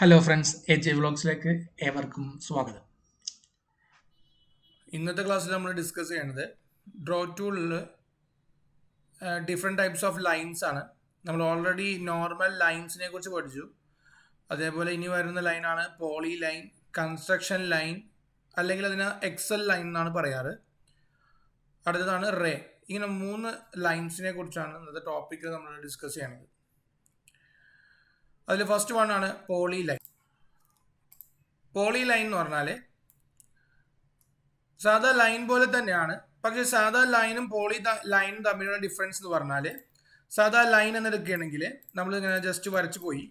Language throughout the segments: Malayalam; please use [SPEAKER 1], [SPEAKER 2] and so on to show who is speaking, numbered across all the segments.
[SPEAKER 1] ഹലോ ഫ്രണ്ട്സ്, എ വ്ളോഗ്സിലേക്ക് ഏവർക്കും സ്വാഗതം.
[SPEAKER 2] ഇന്നത്തെ ക്ലാസ്സിൽ നമ്മൾ ഡിസ്കസ് ചെയ്യണത് ഡ്രോ ടൂളിൽ ഡിഫറെൻറ്റ് ടൈപ്സ് ഓഫ് ലൈൻസ് ആണ്. നമ്മൾ ഓൾറെഡി നോർമൽ ലൈൻസിനെ കുറിച്ച് പഠിച്ചു. അതേപോലെ ഇനി വരുന്ന ലൈനാണ് പോളി ലൈൻ, കൺസ്ട്രക്ഷൻ ലൈൻ, അല്ലെങ്കിൽ അതിന് എക്സൽ ലൈൻ എന്നാണ് പറയാറ്. അടുത്തതാണ് റേ. ഇങ്ങനെ 3 ലൈൻസിനെ കുറിച്ചാണ് ഇന്നത്തെ ടോപ്പിക്കിൽ നമ്മൾ ഡിസ്കസ് ചെയ്യണത്. അതിൽ ഫസ്റ്റ് വൺ ആണ് പോളി ലൈൻ. പോളി ലൈൻ എന്ന് പറഞ്ഞാൽ സാധാ ലൈൻ പോലെ തന്നെയാണ്, പക്ഷേ സാധാ ലൈനും പോളി ലൈനും തമ്മിലുള്ള ഡിഫറൻസ് എന്ന് പറഞ്ഞാൽ, സാധാ ലൈൻ എന്നെടുക്കുകയാണെങ്കിൽ നമ്മൾ ഇങ്ങനെ ജസ്റ്റ് വരച്ചു പോയി.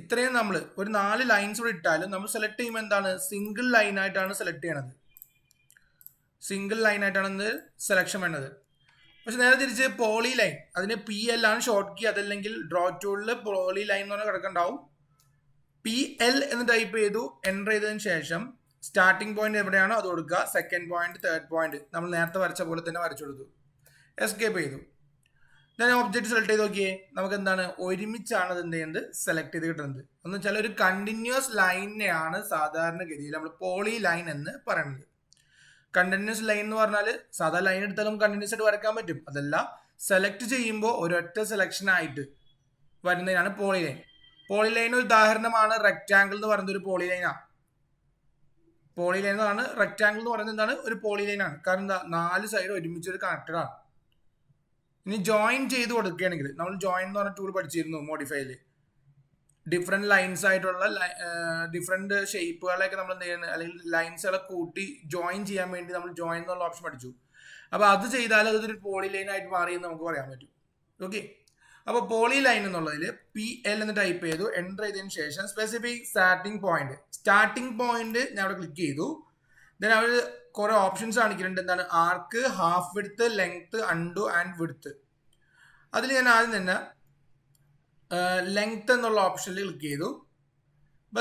[SPEAKER 2] ഇത്രയും നമ്മൾ ഒരു 4 ലൈൻസ് കൂടെ ഇട്ടാലും നമ്മൾ സെലക്ട് ചെയ്യുമ്പോൾ എന്താണ്, സിംഗിൾ ലൈൻ ആയിട്ടാണ് സെലക്ട് ചെയ്യണത്. സിംഗിൾ ലൈൻ ആയിട്ടാണ് സെലക്ഷൻ വേണ്ടത്. പക്ഷെ നേരെ തിരിച്ച് പോളി ലൈൻ, അതിന് PL ആണ് ഷോർട്ട് കീ. അതല്ലെങ്കിൽ ഡ്രോ ടൂളിൽ പോളി ലൈൻ എന്ന് പറഞ്ഞാൽ കിടക്കുന്നുണ്ടാവും. PL എന്ന് ടൈപ്പ് ചെയ്തു, എൻ്റർ ചെയ്തതിന് ശേഷം സ്റ്റാർട്ടിംഗ് പോയിന്റ് എവിടെയാണോ അത് കൊടുക്കുക. സെക്കൻഡ് പോയിന്റ്, തേർഡ് പോയിന്റ് നമ്മൾ നേരത്തെ വരച്ച പോലെ തന്നെ വരച്ചു കൊടുത്തു. എസ്കേപ്പ് ചെയ്തു. ഞാൻ ഒബ്ജക്റ്റ് സെലക്ട് ചെയ്ത് നോക്കിയേ, നമുക്ക് എന്താണ് ഒരുമിച്ചാണ് അത് എന്ത് ചെയ്യുന്നത്, സെലക്ട് ചെയ്ത് കിട്ടുന്നത്. എന്ന് വെച്ചാൽ ഒരു കണ്ടിന്യൂസ് ലൈനെയാണ് സാധാരണഗതിയിൽ നമ്മൾ പോളി ലൈൻ എന്ന് പറയുന്നത്. കണ്ടിന്യൂസ് ലൈൻ എന്ന് പറഞ്ഞാൽ സാധാ ലൈൻ എടുത്താലും കണ്ടിന്യൂസ് ആയിട്ട് വരയ്ക്കാൻ പറ്റും. അതല്ല, സെലക്ട് ചെയ്യുമ്പോൾ ഒരൊറ്റ സെലക്ഷൻ ആയിട്ട് വരുന്നതിനാണ് പോളി ലൈൻ. പോളി ലൈൻ ഒരു ഉദാഹരണമാണ് റെക്റ്റാങ്കിൾ എന്ന് പറയുന്നത് ഒരു പോളി ലൈനാണ്. പോളി ലൈൻ എന്നാണ് റെക്റ്റാങ്കിൾ എന്ന് പറയുന്നത് എന്താണ്, ഒരു പോളി ലൈൻ ആണ്. കാരണം എന്താ, 4 സൈഡ് ഒരുമിച്ച് ഒരു കണക്റ്റഡ് ആണ്. ഇനി ജോയിൻ ചെയ്ത് കൊടുക്കുകയാണെങ്കിൽ, നമ്മൾ ജോയിൻ എന്ന് പറഞ്ഞ ടൂൾ പഠിച്ചിരുന്നു മോഡിഫൈയിൽ. ഡിഫറെന്റ് ലൈൻസ് ആയിട്ടുള്ള ഡിഫറെന്റ് ഷേപ്പുകളെയൊക്കെ നമ്മൾ എന്ത് ചെയ്യുന്നത്, അല്ലെങ്കിൽ ലൈൻസുകളെ കൂട്ടി ജോയിൻ ചെയ്യാൻ വേണ്ടി നമ്മൾ ജോയിൻ എന്നുള്ള ഓപ്ഷൻ പഠിച്ചു. അപ്പൊ അത് ചെയ്താൽ അതൊരു പോളി ലൈൻ ആയിട്ട് മാറി എന്ന് നമുക്ക് പറയാൻ പറ്റും. ഓക്കെ, അപ്പോൾ പോളി ലൈൻ എന്നുള്ളതിൽ PL എന്ന് ടൈപ്പ് ചെയ്തു, എൻ്റർ ചെയ്തതിന് ശേഷം സ്പെസിഫിക് സ്റ്റാർട്ടിംഗ് പോയിന്റ് ഞാൻ അവിടെ ക്ലിക്ക് ചെയ്തു. ദെൻ അവർ കുറെ ഓപ്ഷൻസ് കാണിക്കുന്നുണ്ട്. എന്താണ്, arc, half width, length, undo and width. അതിൽ ഞാൻ ആദ്യം തന്നെ ലെങ്ത് എന്നുള്ള ഓപ്ഷനിൽ ക്ലിക്ക് ചെയ്തു.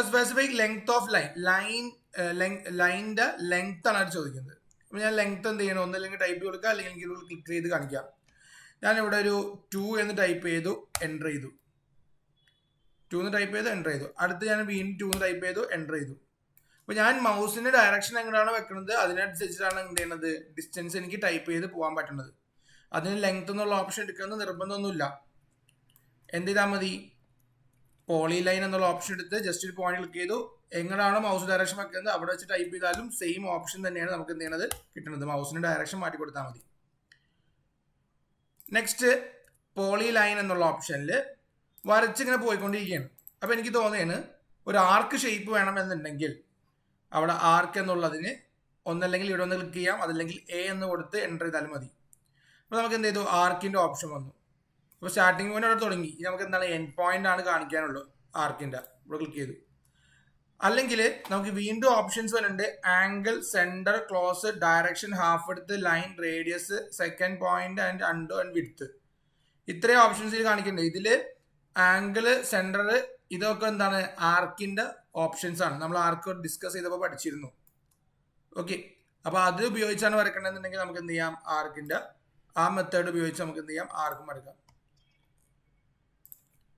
[SPEAKER 2] സ്പെസിഫിക് ലെങ്ത് ഓഫ് ലൈനിന്റെ ലെങ്ത് ആണ് അവർ ചോദിക്കുന്നത്. അപ്പൊ ഞാൻ ലെങ്ത് എന്ത് ചെയ്യണം, ഒന്നല്ലെങ്കിൽ ടൈപ്പ് കൊടുക്കുക, അല്ലെങ്കിൽ ക്ലിക്ക് ചെയ്ത് കാണിക്കാം. ഞാനിവിടെ ഒരു 2 എന്ന് ടൈപ്പ് ചെയ്തു, എൻ്റർ ചെയ്തു. 2 എന്ന് ടൈപ്പ് ചെയ്തു, എൻ്റർ ചെയ്തു. അടുത്ത് ഞാൻ വീണ്ടും 2 എന്ന് ടൈപ്പ് ചെയ്തു, എൻ്റർ ചെയ്തു. അപ്പോൾ ഞാൻ മൗസിന്റെ ഡയറക്ഷൻ എങ്ങനെയാണ് വെക്കുന്നത് അതിനനുസരിച്ചിട്ടാണ് എന്ത് ചെയ്യുന്നത്, ഡിസ്റ്റൻസ് എനിക്ക് ടൈപ്പ് ചെയ്ത് പോകാൻ പറ്റുന്നത്. അതിന് ലെങ്ത് എന്നുള്ള ഓപ്ഷൻ എടുക്കുന്നത് നിർബന്ധമൊന്നുമില്ല. എന്ത് ചെയ്താൽ മതി, പോളി ലൈൻ എന്നുള്ള ഓപ്ഷൻ എടുത്ത് ജസ്റ്റ് ഒരു പോയിന്റ് ക്ലിക്ക് ചെയ്തു, എങ്ങനെയാണോ മൗസ് ഡയറക്ഷൻ വെക്കുന്നത് അവിടെ വെച്ച് ടൈപ്പ് ചെയ്താലും സെയിം ഓപ്ഷൻ തന്നെയാണ് നമുക്ക് എന്ത് ചെയ്യുന്നത് കിട്ടുന്നത്. മൗസിന്റെ ഡയറക്ഷൻ മാറ്റി കൊടുത്താൽ മതി. നെക്സ്റ്റ് പോളി ലൈൻ എന്നുള്ള ഓപ്ഷനിൽ വരച്ചിങ്ങനെ പോയിക്കൊണ്ടിരിക്കുകയാണ്. അപ്പൊ എനിക്ക് തോന്നിയാണ് ഒരു ആർക്ക് ഷേപ്പ് വേണമെന്നുണ്ടെങ്കിൽ അവിടെ ആർക്ക് എന്നുള്ളതിന് ഒന്നല്ലെങ്കിൽ ഇവിടെ ഒന്ന് ക്ലിക്ക് ചെയ്യാം, അതല്ലെങ്കിൽ A എന്ന് കൊടുത്ത് എൻ്റർ ചെയ്താലും മതി. അപ്പോൾ നമുക്ക് എന്ത് ചെയ്തു, ആർക്കിന്റെ ഓപ്ഷൻ വന്നു. അപ്പോൾ സ്റ്റാർട്ടിംഗ് പോയിന്റ് അവിടെ തുടങ്ങി. ഇനി നമുക്ക് എന്താണ്, എൻഡ് പോയിന്റ് ആണ് കാണിക്കാനുള്ളൂ ആർക്കിന്റെ. ഇവിടെ ക്ലിക്ക് ചെയ്തു. അല്ലെങ്കിൽ നമുക്ക് വീണ്ടും ഓപ്ഷൻസ് വരുന്നുണ്ട്. Angle, centre, close, direction, half width, line, radius, second point and undo and width. ഇത്രയും ഓപ്ഷൻസ് കാണിക്കുന്നുണ്ട്. ഇതില് ആംഗിള്, സെന്റർ, ഇതൊക്കെ എന്താണ്, ആർക്കിന്റെ ഓപ്ഷൻസ് ആണ്. നമ്മൾ ആർക്ക് ഡിസ്കസ് ചെയ്തപ്പോൾ പഠിച്ചിരുന്നു. ഓക്കെ, അപ്പൊ അത് ഉപയോഗിച്ചാണ് വരക്കേണ്ടതെന്നുണ്ടെങ്കിൽ നമുക്ക് എന്ത് ചെയ്യാം, ആർക്കിന്റെ ആ മെത്തേഡ് ഉപയോഗിച്ച് നമുക്ക് എന്ത് ചെയ്യാം, ആർക്കും വരക്കാം.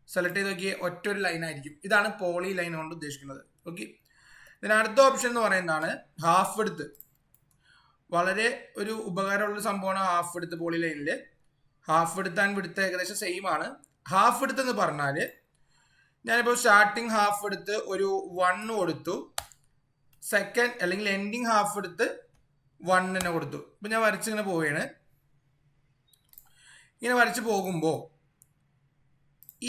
[SPEAKER 2] സെലക്ട് ചെയ്ത് നോക്കിയേ, ഒറ്റ ഒരു ലൈൻ ആയിരിക്കും. ഇതാണ് പോളി ലൈൻ കൊണ്ട് ഉദ്ദേശിക്കുന്നത്. ഓക്കെ, ഇതിന് അടുത്ത ഓപ്ഷൻ എന്ന് പറയുന്നതാണ് ഹാഫ് വിഡ്ത്ത്. വളരെ ഒരു ഉപകാരമുള്ള സംഭവമാണ് ഹാഫ് വിഡ്ത്ത്. പോളി ലൈനിൽ ഹാഫ് വിഡ്ത്ത് ആൻഡ് വിഡ്ത്ത് ഏകദേശം സെയിം ആണ്. ഹാഫ് വിഡ്ത്ത് എന്ന് പറഞ്ഞാല് ഞാനിപ്പോൾ സ്റ്റാർട്ടിങ് ഹാഫ് വിഡ്ത്ത് ഒരു 1 കൊടുത്തു, സെക്കൻഡ് അല്ലെങ്കിൽ എൻഡിങ് ഹാഫ് വിഡ്ത്ത് 1 തന്നെ കൊടുത്തു. ഇപ്പൊ ഞാൻ വരച്ചിങ്ങനെ പോവുകയാണ്. ഇങ്ങനെ വരച്ച് പോകുമ്പോൾ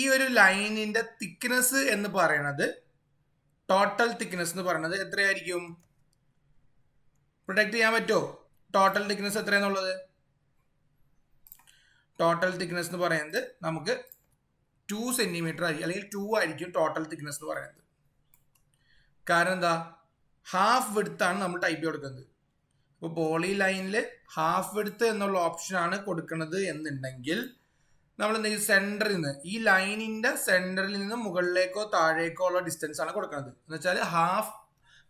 [SPEAKER 2] ഈ ഒരു ലൈനിന്റെ തിക്നെസ് എന്ന് പറയുന്നത്, ടോട്ടൽ തിക്നെസ് എന്ന് പറയുന്നത് എത്രയായിരിക്കും, പ്രൊഡക്റ്റ് ചെയ്യാൻ പറ്റുമോ? ടോട്ടൽ തിക്നെസ് എത്രയാന്നുള്ളത്, ടോട്ടൽ തിക്നെസ് എന്ന് പറയുന്നത് നമുക്ക് 2 സെന്റിമീറ്റർ ആയിരിക്കും, അല്ലെങ്കിൽ 2 ആയിരിക്കും ടോട്ടൽ തിക്നെസ് എന്ന് പറയുന്നത്. കാരണം എന്താ, ഹാഫ് വിഡ്ത്ത് ആണ് നമ്മൾ ടൈപ്പ് കൊടുക്കുന്നത്. അപ്പോൾ പോളി ലൈനിൽ ഹാഫ് വിഡ്ത്ത് എന്നുള്ള ഓപ്ഷനാണ് കൊടുക്കുന്നത് എന്നുണ്ടെങ്കിൽ നമ്മൾ എന്ത് ചെയ്യും, സെന്ററിൽ നിന്ന്, ഈ ലൈനിന്റെ സെന്ററിൽ നിന്ന് മുകളിലേക്കോ താഴേക്കോ ഉള്ള ഡിസ്റ്റൻസ് ആണ് കൊടുക്കുന്നത്. എന്ന് വെച്ചാൽ ഹാഫ്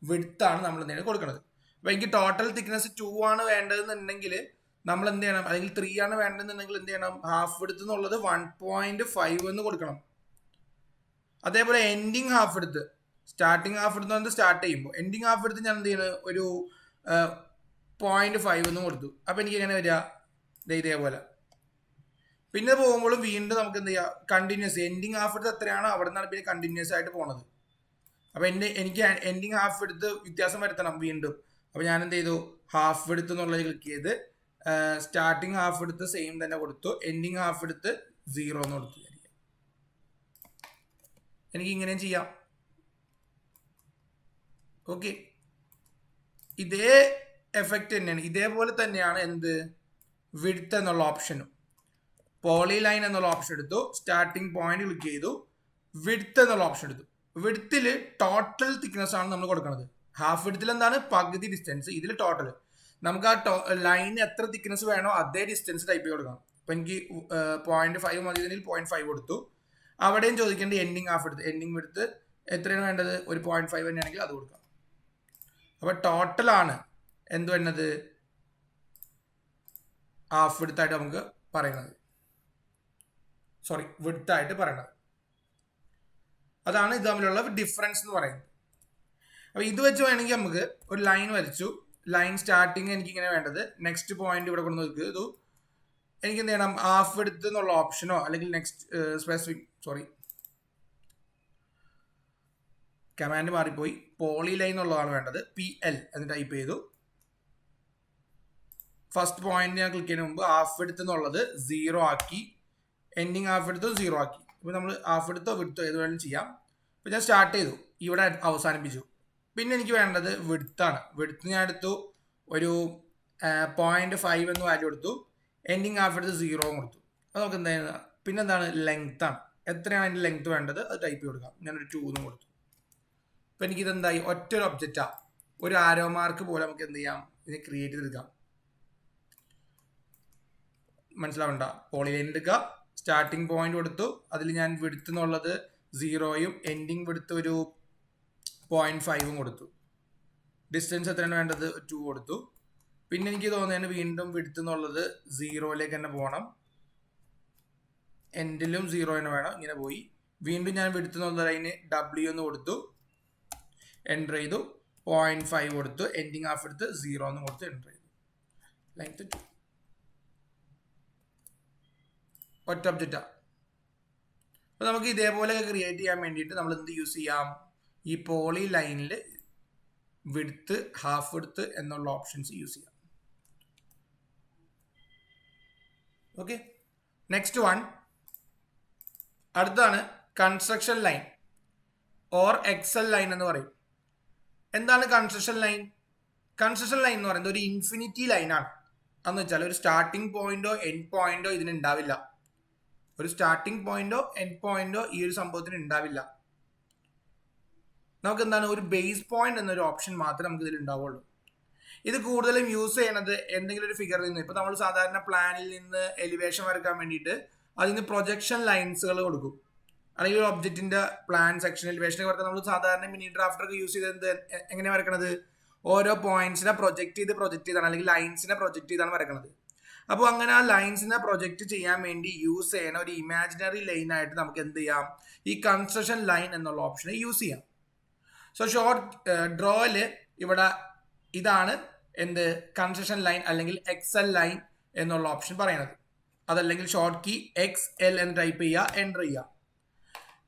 [SPEAKER 2] വിഡ്ത്ത് ആണ് നമ്മൾ എന്തെങ്കിലും കൊടുക്കുന്നത്. അപ്പൊ എനിക്ക് ടോട്ടൽ തിക്നെസ് 2 ആണ് വേണ്ടതെന്നുണ്ടെങ്കിൽ നമ്മൾ എന്ത് ചെയ്യണം, അല്ലെങ്കിൽ 3 ആണ് വേണ്ടതെന്നുണ്ടെങ്കിൽ എന്ത് ചെയ്യണം, ഹാഫ് വിഡ്ത്ത് എന്നുള്ളത് 1.5 എന്ന് കൊടുക്കണം. അതേപോലെ എൻഡിങ് ഹാഫ് എടുത്ത് സ്റ്റാർട്ടിങ് ഹാഫ് എടുത്ത് സ്റ്റാർട്ട് ചെയ്യുമ്പോൾ എൻഡിങ് ഹാഫ് എടുത്ത് ഞാൻ എന്ത് ചെയ്യുന്നത് ഒരു 0.5 എന്ന് കൊടുത്തു. അപ്പോൾ എനിക്ക് എങ്ങനെ വരിക ഇതേപോലെ. പിന്നെ പോകുമ്പോഴും വീണ്ടും നമുക്ക് എന്ത് ചെയ്യാം കണ്ടിന്യൂസ് എൻഡിങ് ഹാഫ് എടുത്ത് എത്രയാണോ അവിടെ നിന്നാണ് പിന്നെ കണ്ടിന്യൂസ് ആയിട്ട് പോണത്. അപ്പോൾ എനിക്ക് എൻഡിങ് ഹാഫ് എടുത്ത് വ്യത്യാസം വരുത്തണം വീണ്ടും. അപ്പോൾ ഞാൻ എന്ത് ചെയ്തു ഹാഫ് എടുത്ത് എന്നുള്ളത് ക്ലിക്ക് ചെയ്ത് സ്റ്റാർട്ടിങ് ഹാഫ് എടുത്ത് സെയിം തന്നെ കൊടുത്തു, എൻഡിങ് ഹാഫ് എടുത്ത് 0 എന്ന് കൊടുത്തു. എനിക്ക് ഇങ്ങനെയും ചെയ്യാം. ഓക്കെ, ഇതേ എഫക്റ്റ് തന്നെയാണ്, ഇതേപോലെ തന്നെയാണ് എന്ത് വിഡ്ത്ത് എന്നുള്ള ഓപ്ഷനും. പോളി ലൈൻ എന്നുള്ള ഓപ്ഷൻ എടുത്തു, സ്റ്റാർട്ടിങ് പോയിന്റ് ക്ലിക്ക് ചെയ്തു, വിഡ്ത്ത് എന്നുള്ള ഓപ്ഷൻ എടുത്തു. വിഡ്ത്തിൽ ടോട്ടൽ തിക്നെസ് ആണ് നമ്മൾ കൊടുക്കുന്നത്. ഹാഫ് വിഡ്ത്തിൽ എന്താണ് പകുതി ഡിസ്റ്റൻസ്, ഇതിൽ ടോട്ടൽ നമുക്ക് ആ ലൈൻ എത്ര തിക്നെസ് വേണോ അതേ ഡിസ്റ്റൻസ് ടൈപ്പ് ചെയ്ത് കൊടുക്കണം. ഇപ്പം എനിക്ക് 0.5 മതി, 0.5 കൊടുത്തു. അവിടെയും ചോദിക്കേണ്ടത് എൻഡിങ് ഹാഫ് എടുത്ത്, എൻഡിങ് വിഡ്ത്ത് എത്രയാണ് വേണ്ടത്, ഒരു 0.5 തന്നെയാണെങ്കിൽ അത് കൊടുക്കാം. അപ്പോൾ ടോട്ടലാണ് എന്ത് വേണ്ടത് ഹാഫ് വിഡ്ത്തായിട്ട് നമുക്ക് പറയുന്നത്, സോറി വിഡ്ത്തായിട്ട് പറയണത്. അതാണ് ഇത് തമ്മിലുള്ള ഡിഫറൻസ് എന്ന് പറയുന്നത്. അപ്പോൾ ഇത് വെച്ച് വേണമെങ്കിൽ നമുക്ക് ഒരു ലൈൻ വരച്ചു. ലൈൻ സ്റ്റാർട്ടിങ് എനിക്ക് ഇങ്ങനെ വേണ്ടത്, നെക്സ്റ്റ് പോയിന്റ് ഇവിടെ കൊണ്ട് നോക്കുക. ഇത് എനിക്ക് എന്ത് ചെയ്യണം ഹാഫ് വിഡ്ത്ത് എന്നുള്ള ഓപ്ഷനോ അല്ലെങ്കിൽ നെക്സ്റ്റ് സ്പെസിഫിക് കമാൻഡ് മാറിപ്പോയി, പോളി ലൈൻ എന്നുള്ളതാണ് വേണ്ടത്. PL എന്ന് ടൈപ്പ് ചെയ്തു. ഫസ്റ്റ് പോയിന്റ് ഞാൻ ക്ലിക്ക് ചെയ്യുന്ന മുമ്പ് ഹാഫ് വിഡ്ത്ത് എന്നുള്ളത് 0 ആക്കി, എൻഡിങ് ഹാഫ് വിഡ്ത്ത് 0 ആക്കി. ഇപ്പോൾ നമ്മൾ ഹാഫ് വിഡ്ത്തോ വിഡ്ത്തോ ഏത് വേണമെങ്കിലും ചെയ്യാം. ഇപ്പോൾ ഞാൻ സ്റ്റാർട്ട് ചെയ്തു, ഇവിടെ അവസാനിപ്പിച്ചു. പിന്നെ എനിക്ക് വേണ്ടത് വിഡ്ത്താണ്. വിഡ്ത്ത് ഞാൻ എടുത്തു, ഒരു 0.5 എന്ന് വാല്യൂ എടുത്തു, എൻഡിങ് ഹാഫ് എടുത്ത് 0 കൊടുത്തു. അത് നമുക്ക് എന്താ പിന്നെന്താണ് ലെങ്ത് ആണ്, എത്രയാണ് അതിൻ്റെ ലെങ്ത് വേണ്ടത് അത് ടൈപ്പ് ചെയ്ത് കൊടുക്കാം. ഞാനൊരു 2 എന്ന് കൊടുത്തു. അപ്പോൾ എനിക്കിതെന്തായി ഒറ്റൊരു ഒബ്ജക്റ്റാണ്, ഒരു ആരോ മാർക്ക് പോലെ നമുക്ക് എന്ത് ചെയ്യാം ഇതിനെ ക്രിയേറ്റ് ചെയ്തെടുക്കാം. മനസ്സിലാവണ്ട, പോളിലൈൻ എടുക്കുക, സ്റ്റാർട്ടിങ് പോയിന്റ് കൊടുത്തു, അതിൽ ഞാൻ വിഡ്ത്ത് എന്നുള്ളത് 0യും എൻഡിങ് വിഡ്ത്ത് ഒരു 0.5 കൊടുത്തു. ഡിസ്റ്റൻസ് എത്രയാണ് വേണ്ടത് 2 കൊടുത്തു. പിന്നെ എനിക്ക് തോന്നുന്നതിന് വീണ്ടും വിഡ്ത്ത് എന്നുള്ളത് 0യിലേക്ക് തന്നെ പോകണം, എൻഡിലും 0 തന്നെ വേണം. ഇങ്ങനെ പോയി വീണ്ടും ഞാൻ വിഡ്ത്ത് എന്നുള്ളത് അതിന് W എന്ന് കൊടുത്തു, എൻ്റർ ചെയ്തു, 0.5 കൊടുത്തു, എൻഡിങ് ഹാഫ് എടുത്ത് 0 എന്ന് കൊടുത്ത് എൻ്റർ ചെയ്തു. ലെങ്ത് 2, ഒറ്റ ഒബ്ജക്റ്റാണ്. അപ്പോൾ നമുക്ക് ഇതേപോലെ ക്രിയേറ്റ് ചെയ്യാൻ വേണ്ടിയിട്ട് നമ്മൾ എന്ത് യൂസ് ചെയ്യാം, ഈ പോളി ലൈനിൽ വിഡ്ത്ത് ഹാഫ് വിഡ്ത്ത് എന്നുള്ള ഓപ്ഷൻസ് യൂസ് ചെയ്യാം. ഓക്കെ, നെക്സ്റ്റ് വൺ അടുത്താണ് construction line or xline line എന്ന് പറയും. എന്താണ് കൺസ്ട്രക്ഷൻ ലൈൻ? കൺസ്ട്രക്ഷൻ ലൈൻ എന്ന് പറയുന്നത് ഒരു ഇൻഫിനിറ്റി ലൈനാണ്. എന്ന് വെച്ചാൽ ഒരു സ്റ്റാർട്ടിംഗ് പോയിന്റോ എൻഡ് പോയിന്റോ ഇതിന് ഉണ്ടാവില്ല. ഒരു സ്റ്റാർട്ടിംഗ് പോയിന്റോ എൻഡ് പോയിന്റോ ഈ ഒരു സംഭവത്തിന് ഉണ്ടാവില്ല. നമുക്ക് എന്താണ് ഒരു ബേസ് പോയിന്റ് എന്നൊരു ഓപ്ഷൻ മാത്രമേ നമുക്ക് ഇതിൽ ഉണ്ടാവുള്ളൂ. ഇത് കൂടുതലും യൂസ് ചെയ്യണത് എന്തെങ്കിലും ഒരു ഫിഗറിൽ നിന്ന്, ഇപ്പൊ നമ്മൾ സാധാരണ പ്ലാനിൽ നിന്ന് എലിവേഷൻ വരക്കാൻ വേണ്ടിയിട്ട് അതിന് പ്രൊജക്ഷൻ ലൈൻസുകൾ കൊടുക്കും. അല്ലെങ്കിൽ ഒരു ഒബ്ജക്റ്റിന്റെ പ്ലാൻ സെക്ഷൻ എലിവേഷനെ വരക്കാൻ നമ്മൾ സാധാരണ മിനി ഡ്രാഫ്റ്റർ ഒക്കെ യൂസ് ചെയ്തത് എങ്ങനെ വരക്കണത്, ഓരോ പോയിന്റ്സിനെ പ്രൊജക്ട് ചെയ്താണ്, അല്ലെങ്കിൽ ലൈൻസിനെ പ്രൊജക്ട് ചെയ്താണ് വരക്കണത്. അപ്പോൾ അങ്ങനെ ആ ലൈൻസിനെ പ്രൊജക്ട് ചെയ്യാൻ വേണ്ടി യൂസ് ചെയ്യണ ഒരു ഇമാജിനറി ലൈൻ ആയിട്ട് നമുക്ക് എന്ത് ചെയ്യാം, ഈ കൺസ്ട്രക്ഷൻ ലൈൻ എന്നുള്ള ഓപ്ഷനെ യൂസ് ചെയ്യാം. സോ ഷോർട്ട് ഡ്രോയില് ഇവിടെ ഇതാണ് എന്ത് കൺസ്ട്രക്ഷൻ ലൈൻ അല്ലെങ്കിൽ എക്സൽ ലൈൻ എന്നുള്ള ഓപ്ഷൻ പറയുന്നത്. അതല്ലെങ്കിൽ ഷോർട്ട് കീ XL എന്ന് ടൈപ്പ് ചെയ്യുക, എൻ്റർ ചെയ്യുക.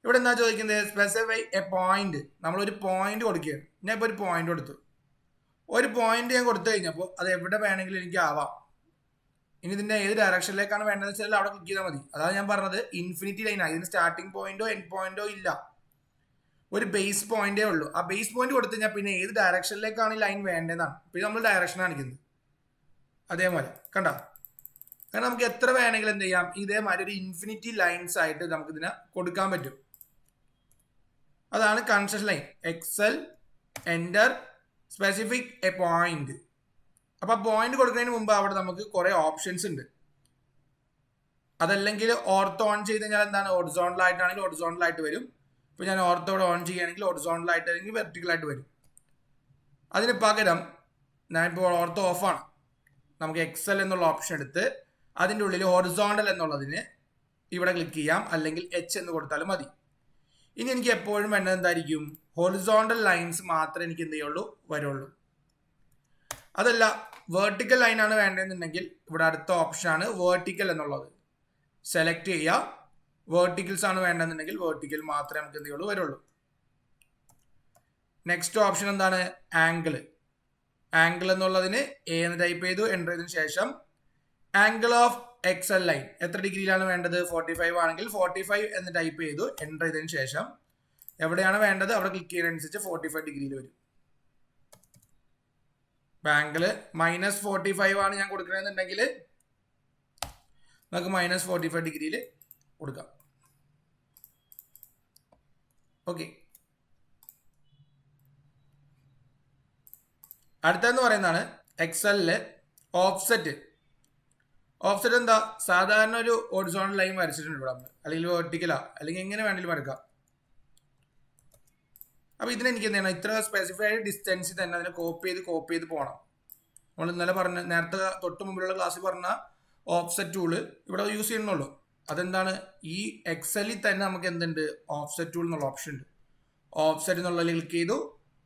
[SPEAKER 2] ഇവിടെ എന്താ ചോദിക്കുന്നത്, സ്പെസിഫൈ എ പോയിന്റ്. നമ്മളൊരു പോയിന്റ് കൊടുക്കുകയാണ്. ഞാൻ ഇപ്പോൾ ഒരു പോയിന്റ് കൊടുത്തു. ഒരു പോയിന്റ് ഞാൻ കൊടുത്തു കഴിഞ്ഞപ്പോൾ അത് എവിടെ വേണമെങ്കിലും എനിക്ക് ആവാം. ഇനി ഇതിന്റെ ഏത് ഡയറക്ഷനിലേക്കാണ് വേണ്ടതെന്ന് വെച്ചാൽ അവിടെ ക്ലിക്ക് ചെയ്താൽ മതി. അതാണ് ഞാൻ പറഞ്ഞത്, ഇൻഫിനിറ്റി ലൈനാണ്. ഇതിന് സ്റ്റാർട്ടിംഗ് പോയിന്റോ എൻഡ് പോയിന്റോ ഇല്ല, ഒരു ബേസ് പോയിന്റേ ഉള്ളൂ. ആ ബേസ് പോയിന്റ് കൊടുത്തു കഴിഞ്ഞാൽ പിന്നെ ഏത് ഡയറക്ഷനിലേക്കാണ് ഈ ലൈൻ വേണ്ടതാണ്. പിന്നെ നമ്മൾ ഡയറക്ഷൻ കാണിക്കുന്നത് അതേപോലെ കണ്ട. കാരണം നമുക്ക് എത്ര വേണമെങ്കിലും എന്ത് ചെയ്യാം, ഇതേമാതിരി ഒരു ഇൻഫിനിറ്റി ലൈൻസ് ആയിട്ട് നമുക്ക് ഇതിനെ കൊടുക്കാൻ പറ്റും. അതാണ് construction line. Xline enter specific a point. അപ്പൊ പോയിന്റ് കൊടുക്കുന്നതിന് മുമ്പ് അവിടെ നമുക്ക് കുറെ ഓപ്ഷൻസ് ഉണ്ട്. അതല്ലെങ്കിൽ ഓർത്തോ ഓൺ ചെയ്ത് കഴിഞ്ഞാൽ എന്താണ്, ഹൊറിസോണ്ടൽ ആയിട്ടാണെങ്കിൽ ഹൊറിസോണ്ടൽ ആയിട്ട് വരും. ഇപ്പൊ ഞാൻ ഓർത്തോടെ ഓൺ ചെയ്യുകയാണെങ്കിൽ ഹൊറിസോണ്ടൽ ആയിട്ട് അല്ലെങ്കിൽ വെർട്ടിക്കൽ ആയിട്ട് വരും. അതിന് പകരം ഞാനിപ്പോൾ ഓർത്തോ ഓഫാണ്, നമുക്ക് എക്സൽ എന്നുള്ള ഓപ്ഷൻ എടുത്ത് അതിൻ്റെ ഉള്ളിൽ ഹൊറിസോണ്ടൽ എന്നുള്ളതിന് ഇവിടെ ക്ലിക്ക് ചെയ്യാം, അല്ലെങ്കിൽ H എന്ന് കൊടുത്താലും മതി. ഇനി എനിക്ക് എപ്പോഴും വേണ്ടത് എന്തായിരിക്കും? ഹൊറിസോണ്ടൽ ലൈൻസ് മാത്രമേ എനിക്ക് എന്ത് ചെയ്യുള്ളൂ വരുള്ളൂ. അതല്ല വേർട്ടിക്കൽ ലൈനാണ് വേണ്ടതെന്നുണ്ടെങ്കിൽ ഇവിടെ അടുത്ത ഓപ്ഷനാണ് വേർട്ടിക്കൽ എന്നുള്ളത്. സെലക്ട് ചെയ്യുക. വേർട്ടിക്കൽസ് ആണ് വേണ്ടതെന്നുണ്ടെങ്കിൽ വേർട്ടിക്കൽ മാത്രമേ നമുക്ക് എന്ത് ചെയ്യുള്ളൂ വരുള്ളൂ. നെക്സ്റ്റ് ഓപ്ഷൻ എന്താണ്? ആംഗിൾ. ആംഗിൾ എന്നുള്ളതിന് എ എന്ന് ടൈപ്പ് ചെയ്തു. എൻ്റർ ചെയ്തതിനു ശേഷം ആംഗിൾ ഓഫ് എക്സൽ ലൈൻ എത്ര ഡിഗ്രിയിലാണ് വേണ്ടത്? 45 ആണെങ്കിൽ 45 എന്ന് ടൈപ്പ് ചെയ്തു. എൻ്റർ ചെയ്തതിനു ശേഷം എവിടെയാണ് വേണ്ടത് അവിടെ ക്ലിക്ക് ചെയ്യുന്നതനുസരിച്ച് 45 ഡിഗ്രിയിൽ വരും. ആംഗിള് -45 ആണ് ഞാൻ കൊടുക്കണമെന്നുണ്ടെങ്കിൽ നമുക്ക് -45 ഡിഗ്രിയിൽ കൊടുക്കാം. ഓക്കെ. അടുത്തെന്ന് പറയുന്നതാണ് എക്സലില് ഓഫ്സെറ്റ്. ഓഫ്സെറ്റ് എന്താ? സാധാരണ ഒരു ഹൊറിസോണ്ടൽ ലൈൻ വരച്ചിട്ടുണ്ട് ഇവിടെ നമ്മൾ, അല്ലെങ്കിൽ വെർട്ടിക്കലാ അല്ലെങ്കിൽ എങ്ങനെ വേണമെങ്കിലും വരക്കാം. അപ്പൊ ഇതിന് എനിക്ക് എന്താണ് ഇത്ര സ്പെസിഫൈഡ് ഡിസ്റ്റൻസിൽ തന്നെ അതിനെ കോപ്പി ചെയ്ത് പോകണം. നമ്മൾ ഇന്നലെ പറഞ്ഞ നേരത്തെ തൊട്ട് മുമ്പിലുള്ള ക്ലാസ്സിൽ പറഞ്ഞ ഓഫ്സെറ്റ് ടൂള് ഇവിടെ യൂസ് ചെയ്യണമെന്നുള്ളൂ. അതെന്താണ്? ഈ എക്സലിൽ തന്നെ നമുക്ക് എന്തുണ്ട്? ഓഫ്സെറ്റ് ടൂൾ എന്നുള്ള ഓപ്ഷൻ ഉണ്ട്. ഓഫ്സെറ്റ് എന്നുള്ളത് ക്ലിക്ക് ചെയ്തു.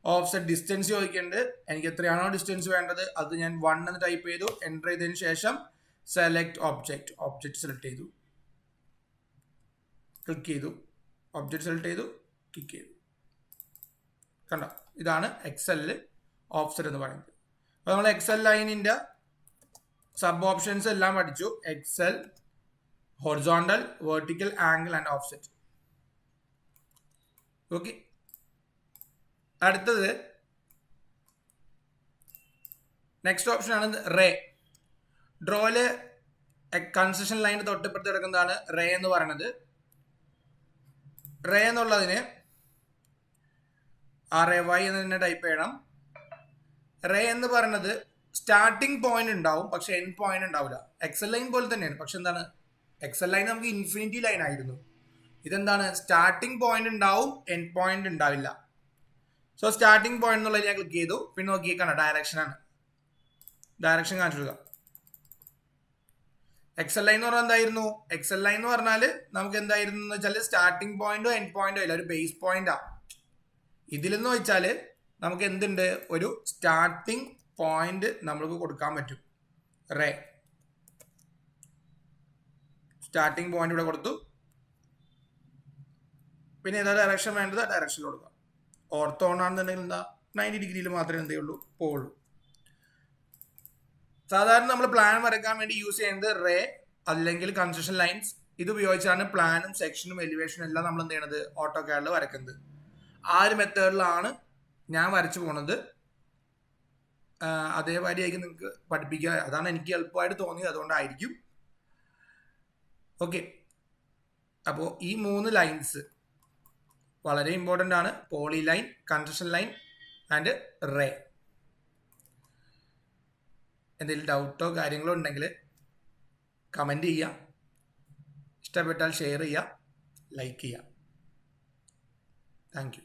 [SPEAKER 2] ഓഫ്സെറ്റ് ഡിസ്റ്റൻസ് ചോദിക്കുന്നുണ്ട്. എനിക്ക് എത്രയാണോ ഡിസ്റ്റൻസ് വേണ്ടത് അത് ഞാൻ 1 എന്ന് ടൈപ്പ് ചെയ്തു. എൻ്റർ ചെയ്തതിന് ശേഷം സെലക്ട് ഒബ്ജക്റ്റ് സെലക്ട് ചെയ്തു, ക്ലിക്ക് ചെയ്തു. ഒബ്ജക്റ്റ് സെലക്ട് ചെയ്തു, ക്ലിക്ക് ചെയ്തു. കണ്ടോ? ഇതാണ് എക്സലിൽ ഓഫ്സെറ്റ് എന്ന് പറയുന്നത്. അപ്പോൾ നമ്മൾ എക്സൽ ലൈനിൻ്റെ സബ് ഓപ്ഷൻസ് എല്ലാം പഠിച്ചു. Xline, horizontal, vertical, angle and offset. Okay. അടുത്തത് നെക്സ്റ്റ് ഓപ്ഷൻ ആണ് റേ. ഡ്രോയില് കൺസെഷൻ ലൈൻ തൊട്ടിപ്പുറത്ത് കിടക്കുന്നതാണ് റേ എന്ന് പറയുന്നത്. റേ എന്നുള്ളതിന് RAY എന്ന് തന്നെ ടൈപ്പ് ചെയ്യണം. റേ എന്ന് പറയുന്നത് സ്റ്റാർട്ടിംഗ് പോയിന്റ് ഉണ്ടാവും, പക്ഷെ എൻഡ് പോയിന്റ് ഉണ്ടാവില്ല. എക്സൽ ലൈൻ പോലെ തന്നെയാണ്, പക്ഷെ എന്താണ്? എക്സൽ ലൈൻ നമുക്ക് ഇൻഫിനിറ്റി ലൈൻ ആയിരുന്നു. ഇതെന്താണ്? സ്റ്റാർട്ടിംഗ് പോയിന്റ് ഉണ്ടാവും, എൻഡ് പോയിന്റ് ഉണ്ടാവില്ല. സോ സ്റ്റാർട്ടിംഗ് പോയിന്റ് എന്നുള്ളത് ഞാൻ ക്ലിക്ക് ചെയ്തു. പിന്നെ നോക്കിയേക്കാണ് ഡയറക്ഷൻ ആണ്. ഡയറക്ഷൻ കാണിച്ചു കൊടുക്കുക. എക്സൽ ലൈൻ എന്ന് പറഞ്ഞാൽ എന്തായിരുന്നു? എക്സൽ ലൈൻ എന്ന് പറഞ്ഞാൽ നമുക്ക് എന്തായിരുന്നു എന്ന് വെച്ചാൽ സ്റ്റാർട്ടിംഗ് പോയിന്റോ എൻഡ് പോയിന്റോ ഇല്ല, ഒരു ബേസ് പോയിന്റാ. ഇതിലെന്ന് വെച്ചാൽ നമുക്ക് എന്തുണ്ട്? ഒരു സ്റ്റാർട്ടിംഗ് പോയിന്റ് നമ്മൾക്ക് കൊടുക്കാൻ പറ്റും. റേ സ്റ്റാർട്ടിംഗ് പോയിന്റ് ഇവിടെ കൊടുത്തു. പിന്നെ ഏതാ ഡയറക്ഷൻ വേണ്ടത്? ആ ഡയറക്ഷനിൽ കൊടുക്കാം. ഓർത്തോൺ ആണെന്നുണ്ടെങ്കിൽ എന്താ? 90 ഡിഗ്രിയിൽ മാത്രമേ എന്തേ ഉള്ളൂ പോവുള്ളൂ. സാധാരണ നമ്മൾ പ്ലാൻ വരയ്ക്കാൻ വേണ്ടി യൂസ് ചെയ്യുന്നത് റേ അല്ലെങ്കിൽ കൺസെഷൻ ലൈൻസ്. ഇത് ഉപയോഗിച്ചാണ് പ്ലാനും സെക്ഷനും എലിവേഷനും എല്ലാം നമ്മൾ എന്ത് ചെയ്യണത്? ഓട്ടോകാഡിൽ വരയ്ക്കുന്നത്. ആ ഒരു മെത്തേഡിലാണ് ഞാൻ വരച്ചു പോണത്. അതേമാതിരി ആയിരിക്കും നിങ്ങൾക്ക് പഠിപ്പിക്കുക. അതാണ് എനിക്ക് എളുപ്പമായിട്ട് തോന്നിയത്, അതുകൊണ്ടായിരിക്കും. ഓക്കെ. അപ്പോൾ ഈ 3 ലൈൻസ് വളരെ ഇമ്പോർട്ടൻ്റ് ആണ്. Polyline, construction line and ray. എന്തെങ്കിലും ഡൗട്ടോ കാര്യങ്ങളോ ഉണ്ടെങ്കിൽ കമൻറ്റ് ചെയ്യുക. ഇഷ്ടപ്പെട്ടാൽ ഷെയർ ചെയ്യുക, ലൈക്ക് ചെയ്യുക. Thank you.